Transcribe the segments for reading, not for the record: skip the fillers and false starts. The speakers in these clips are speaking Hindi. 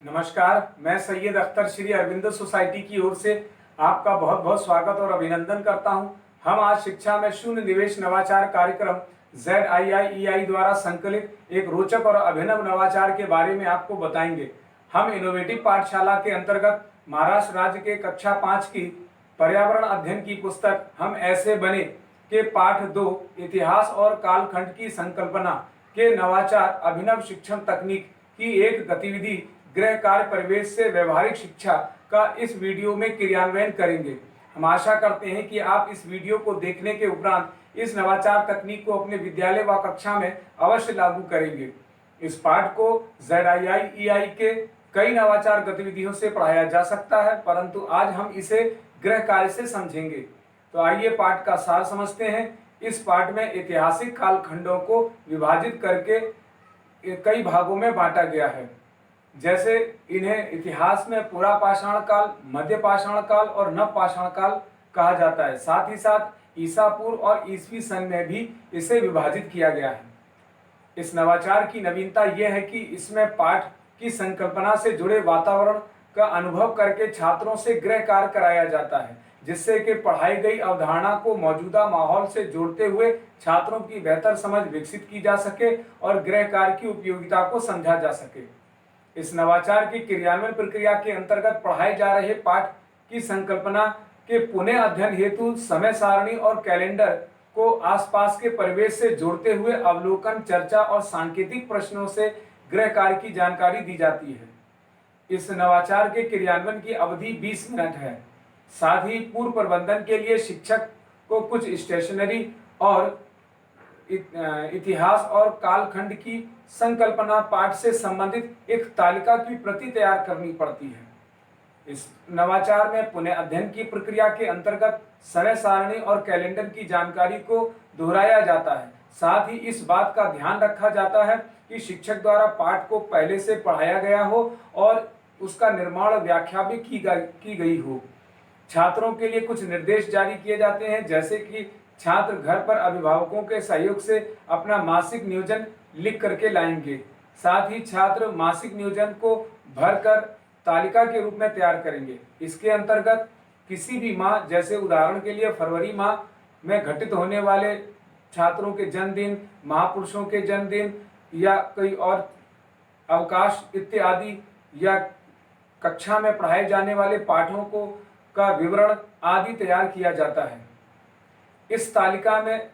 नमस्कार, मैं सैयद अख्तर श्री अरविंदो सोसाइटी की ओर से आपका बहुत बहुत स्वागत और अभिनंदन करता हूं। हम आज शिक्षा में शून्य निवेश नवाचार कार्यक्रम ZIIEI द्वारा संकलित एक रोचक और अभिनव नवाचार के बारे में आपको बताएंगे। हम इनोवेटिव पाठशाला के अंतर्गत महाराष्ट्र राज्य के कक्षा 5 की पर्यावरण अध्ययन की पुस्तक हम ऐसे बने के पाठ 2 इतिहास और कालखंड की संकल्पना के नवाचार अभिनव शिक्षण तकनीक की एक गतिविधि गृह कार्य परिवेश से व्यवहारिक शिक्षा का इस वीडियो में क्रियान्वयन करेंगे। हम आशा करते हैं कि आप इस वीडियो को देखने के उपरांत इस नवाचार तकनीक को अपने विद्यालय व कक्षा में अवश्य लागू करेंगे। इस पाठ को ZIIEI के कई नवाचार गतिविधियों से पढ़ाया जा सकता है, परंतु आज हम इसे गृह कार्य से समझेंगे। तो आइए पाठ का सार समझते हैं। इस पाठ में ऐतिहासिक कालखंडों को विभाजित करके कई भागों में बांटा गया है। जैसे इन्हें इतिहास में पुरा पाषाण काल, मध्य पाषाण काल और नव पाषाण काल कहा जाता है। साथ ही साथ ईसा पूर्व और ईसवी सन में भी इसे विभाजित किया गया है। इस नवाचार की नवीनता यह है कि इसमें पाठ की संकल्पना से जुड़े वातावरण का अनुभव करके छात्रों से गृह कार्य कराया जाता है, जिससे कि पढ़ाई गई अवधारणा को मौजूदा माहौल से जोड़ते हुए छात्रों की बेहतर समझ विकसित की जा सके और गृह कार्य की उपयोगिता को समझा जा सके। इस नवाचार की क्रियान्वयन प्रक्रिया के अंतर्गत पढ़ाए जा रहे पाठ की संकल्पना के पुनः अध्ययन हेतु समय सारणी और कैलेंडर को आसपास के परिवेश से जोड़ते हुए अवलोकन, चर्चा और सांकेतिक प्रश्नों से गृह कार्य की जानकारी दी जाती है। इस नवाचार के क्रियान्वयन की अवधि 20 मिनट है। साथ ही पूर्व प्रबंधन के लिए शिक्षक को कुछ स्टेशनरी और इतिहास और कालखंड की संकल्पना पाठ से संबंधित एक तालिका की प्रति तैयार करनी पड़ती है। इस नवाचार में पुनः अध्ययन की प्रक्रिया के अंतर्गत समय सारणी और कैलेंडर की जानकारी को दोहराया जाता है। साथ ही इस बात का ध्यान रखा जाता है कि शिक्षक द्वारा पाठ को पहले से पढ़ाया गया हो और उसका निर्माण व्याख्या भी की गई हो। छात्रों के लिए कुछ निर्देश जारी किए जाते हैं, जैसे कि छात्र घर पर अभिभावकों के सहयोग से अपना मासिक नियोजन लिख करके लाएंगे। साथ ही छात्र मासिक नियोजन को भरकर तालिका के रूप में तैयार करेंगे। इसके अंतर्गत किसी भी माह, जैसे उदाहरण के लिए फरवरी माह में घटित होने वाले छात्रों के जन्मदिन, महापुरुषों के जन्मदिन या कोई और अवकाश इत्यादि, या कक्षा में पढ़ाए जाने वाले पाठों को का विवरण आदि तैयार किया जाता है। इस तालिका में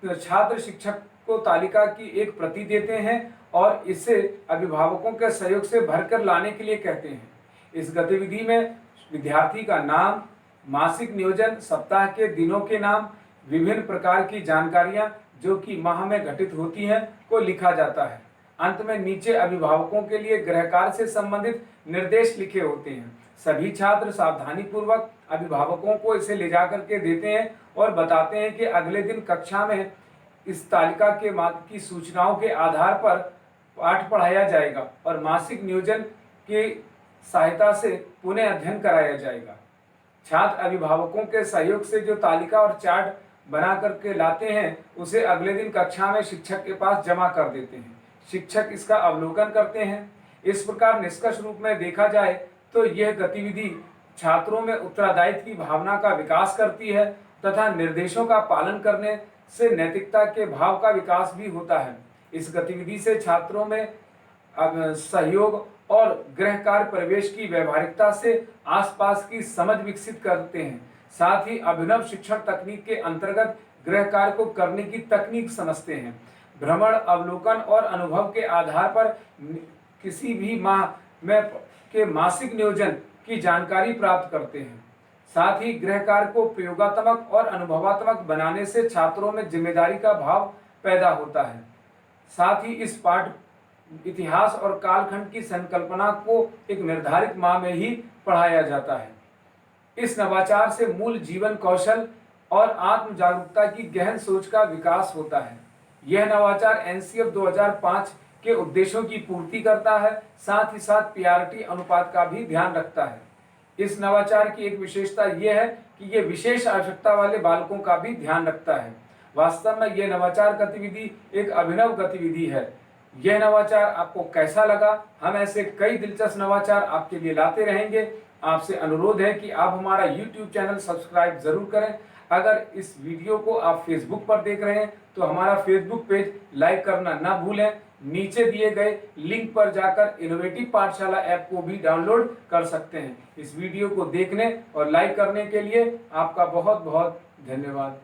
छात्र शिक्षक को तालिका की एक प्रति देते हैं और इसे अभिभावकों के सहयोग से भरकर लाने के लिए कहते हैं। इस गतिविधि में विद्यार्थी का नाम, मासिक नियोजन, सप्ताह के दिनों के नाम, विभिन्न प्रकार की जानकारियां जो कि माह में घटित होती हैं को लिखा जाता है। अंत में नीचे अभिभावकों के लिए गृह कार्य से संबंधित निर्देश लिखे होते हैं। सभी छात्र सावधानी पूर्वक अभिभावकों को इसे ले जाकर के देते हैं और बताते हैं कि अगले दिन कक्षा में इस तालिका की सूचनाओं के आधार पर पाठ पढ़ाया जाएगा और मासिक नियोजन की सहायता से पुनः अध्ययन कराया जाएगा। छात्र अभिभावकों के सहयोग से जो तालिका और चार्ट बना करके लाते हैं उसे अगले दिन कक्षा में शिक्षक के पास जमा कर देते हैं। शिक्षक इसका अवलोकन करते हैं। इस प्रकार निष्कर्ष रूप में देखा जाए तो यह गतिविधि छात्रों में उत्तरदायित्व की भावना का विकास करती है तथा निर्देशों का पालन करने से नैतिकता के भाव का विकास भी होता है। इस गतिविधि से छात्रों में सहयोग और गृह कार्य परिवेश की व्यवहारिकता से आसपास की समझ विकसित करते हैं। साथ ही अभिनव शिक्षण तकनीक के अंतर्गत गृह कार्य को करने की तकनीक समझते हैं। भ्रमण, अवलोकन और अनुभव के आधार पर किसी भी माह में के मासिक नियोजन की जानकारी प्राप्त करते हैं। साथ ही गृह कार्य को प्रयोगात्मक और अनुभवात्मक बनाने से छात्रों में जिम्मेदारी का भाव पैदा होता है। साथ ही इस पाठ इतिहास और कालखंड की संकल्पना को एक निर्धारित माह में ही पढ़ाया जाता है। इस नवाचार से मूल जीवन कौशल और आत्म जागरूकता की गहन सोच का विकास होता है। यह नवाचार NCF 2005 के उद्देश्यों की पूर्ति करता है, साथ ही साथ PRT अनुपात का भी ध्यान रखता है। इस नवाचार की एक विशेषता यह है कि यह विशेष आवश्यकता वाले बालकों का भी ध्यान रखता है। वास्तव में यह नवाचार गतिविधि एक अभिनव गतिविधि है। यह नवाचार आपको कैसा लगा? हम ऐसे कई दिलचस्प नवाचार आपके लिए लाते रहेंगे। आपसे अनुरोध है कि आप हमारा YouTube चैनल सब्सक्राइब जरूर करें। अगर इस वीडियो को आप फेसबुक पर देख रहे हैं तो हमारा फेसबुक पेज लाइक करना ना भूलें। नीचे दिए गए लिंक पर जाकर इनोवेटिव पाठशाला ऐप को भी डाउनलोड कर सकते हैं। इस वीडियो को देखने और लाइक करने के लिए आपका बहुत बहुत धन्यवाद।